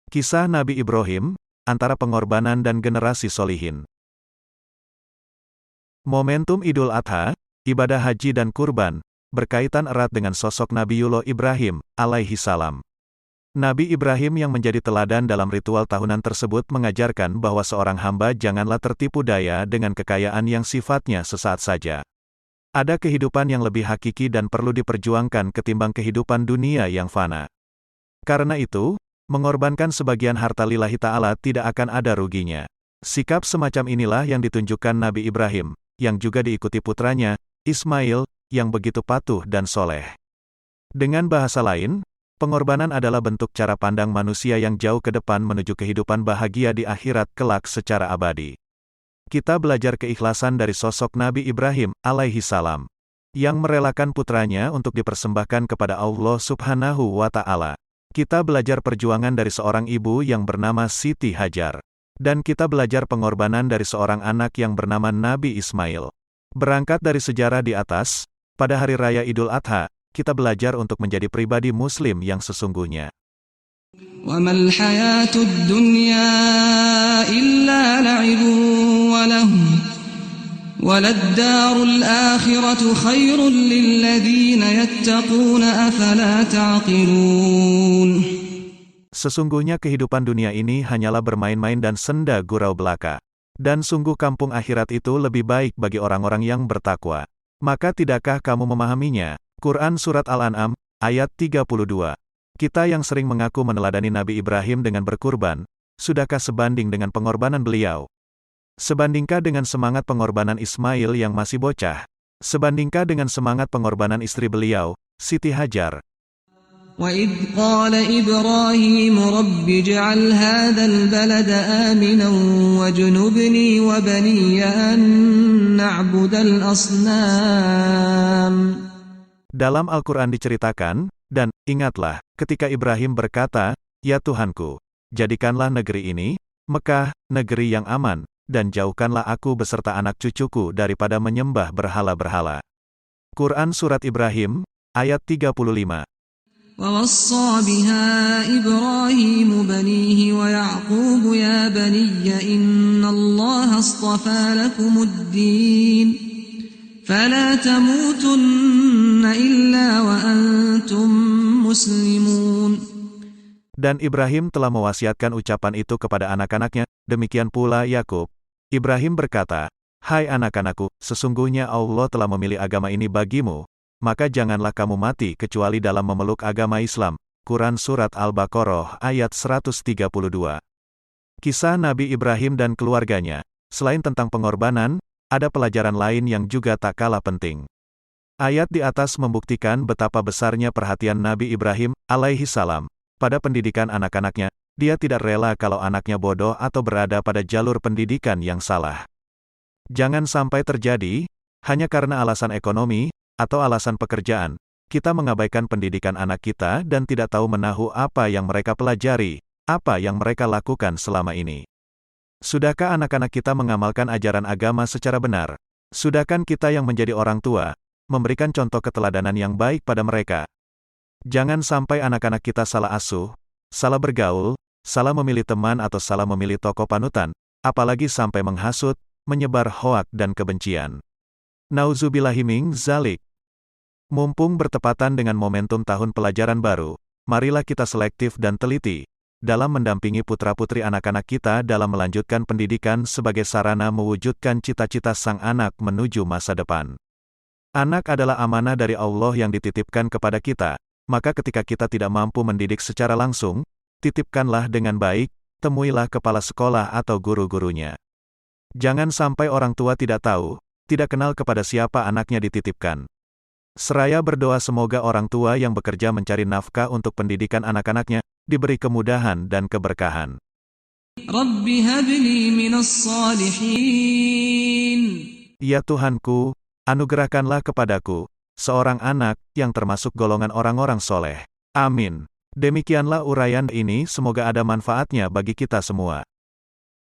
Kisah Nabi Ibrahim, antara pengorbanan dan generasi solihin. Momentum Idul Adha, ibadah haji dan kurban, berkaitan erat dengan sosok Nabiullah Ibrahim, alaihi salam. Nabi Ibrahim yang menjadi teladan dalam ritual tahunan tersebut mengajarkan bahwa seorang hamba janganlah tertipu daya dengan kekayaan yang sifatnya sesaat saja. Ada kehidupan yang lebih hakiki dan perlu diperjuangkan ketimbang kehidupan dunia yang fana. Karena itu, mengorbankan sebagian harta lillahi ta'ala tidak akan ada ruginya. Sikap semacam inilah yang ditunjukkan Nabi Ibrahim, yang juga diikuti putranya, Ismail, yang begitu patuh dan soleh. Dengan bahasa lain, pengorbanan adalah bentuk cara pandang manusia yang jauh ke depan menuju kehidupan bahagia di akhirat kelak secara abadi. Kita belajar keikhlasan dari sosok Nabi Ibrahim, alaihi salam, yang merelakan putranya untuk dipersembahkan kepada Allah subhanahu wa ta'ala. Kita belajar perjuangan dari seorang ibu yang bernama Siti Hajar. Dan kita belajar pengorbanan dari seorang anak yang bernama Nabi Ismail. Berangkat dari sejarah di atas, pada hari raya Idul Adha, kita belajar untuk menjadi pribadi muslim yang sesungguhnya. وَمَا الْحَيَاةُ الدُّنْيَا إِلَّا لَعِبٌ وَلَهْوٌ وَلَلدَّارُ الْآخِرَةُ خَيْرٌ لِّلَّذِينَ يَتَّقُونَ أَفَلَا تَعْقِلُونَ. Sesungguhnya kehidupan dunia ini hanyalah bermain-main dan senda gurau belaka. Dan sungguh kampung akhirat itu lebih baik bagi orang-orang yang bertakwa. Maka tidakkah kamu memahaminya? Quran Surat Al-An'am, ayat 32. Kita yang sering mengaku meneladani Nabi Ibrahim dengan berkurban, sudahkah sebanding dengan pengorbanan beliau? Sebandingkah dengan semangat pengorbanan Ismail yang masih bocah? Sebandingkah dengan semangat pengorbanan istri beliau, Siti Hajar? وَإِذْ قَالَ إِبْرَاهِيمُ رَبِّ اجْعَلْ هَذَا الْبَلَدَ آمِنًا وَاجْنُبْنِي وَبَنِيَّ أَن نَّعْبُدَ الْأَصْنَامَ. Dalam Al-Quran diceritakan, dan ingatlah, ketika Ibrahim berkata, "Ya Tuhanku, jadikanlah negeri ini, Mekah, negeri yang aman, dan jauhkanlah aku beserta anak cucuku daripada menyembah berhala-berhala." Quran Surat Ibrahim, ayat 35. وَوَصَّى بِهَا إِبْرَاهِيمُ بَنِيهِ وَيَعْقُوبُ يَا بَنِيَّ إِنَّ اللَّهَ اصْطَفَى لَكُمُ الدِّينَ فَلَا تَمُوتُنَّ إِلَّا وَأَنْتُمْ مُسْلِمُونَ. Dan Ibrahim telah mewasiatkan ucapan itu kepada anak-anaknya, demikian pula Yakub. Ibrahim berkata, "Hai anak-anakku, sesungguhnya Allah telah memilih agama ini bagimu, maka janganlah kamu mati kecuali dalam memeluk agama Islam." Quran Surat Al-Baqarah ayat 132. Kisah Nabi Ibrahim dan keluarganya. Selain tentang pengorbanan, ada pelajaran lain yang juga tak kalah penting. Ayat di atas membuktikan betapa besarnya perhatian Nabi Ibrahim, alaihi salam, pada pendidikan anak-anaknya. Dia tidak rela kalau anaknya bodoh atau berada pada jalur pendidikan yang salah. Jangan sampai terjadi, hanya karena alasan ekonomi, atau alasan pekerjaan, kita mengabaikan pendidikan anak kita dan tidak tahu menahu apa yang mereka pelajari, apa yang mereka lakukan selama ini. Sudahkah anak-anak kita mengamalkan ajaran agama secara benar? Sudahkah kita yang menjadi orang tua, memberikan contoh keteladanan yang baik pada mereka? Jangan sampai anak-anak kita salah asuh, salah bergaul, salah memilih teman atau salah memilih tokoh panutan, apalagi sampai menghasut, menyebar hoak dan kebencian. Nauzubillahi min dzalik. Mumpung bertepatan dengan momentum tahun pelajaran baru, marilah kita selektif dan teliti dalam mendampingi putra-putri anak-anak kita dalam melanjutkan pendidikan sebagai sarana mewujudkan cita-cita sang anak menuju masa depan. Anak adalah amanah dari Allah yang dititipkan kepada kita, maka ketika kita tidak mampu mendidik secara langsung, titipkanlah dengan baik, temuilah kepala sekolah atau guru-gurunya. Jangan sampai orang tua tidak tahu, tidak kenal kepada siapa anaknya dititipkan. Seraya berdoa semoga orang tua yang bekerja mencari nafkah untuk pendidikan anak-anaknya, diberi kemudahan dan keberkahan. Rabbi habli minas salihin. Ya Tuhanku, anugerahkanlah kepadaku seorang anak yang termasuk golongan orang-orang soleh. Amin. Demikianlah uraian ini, semoga ada manfaatnya bagi kita semua.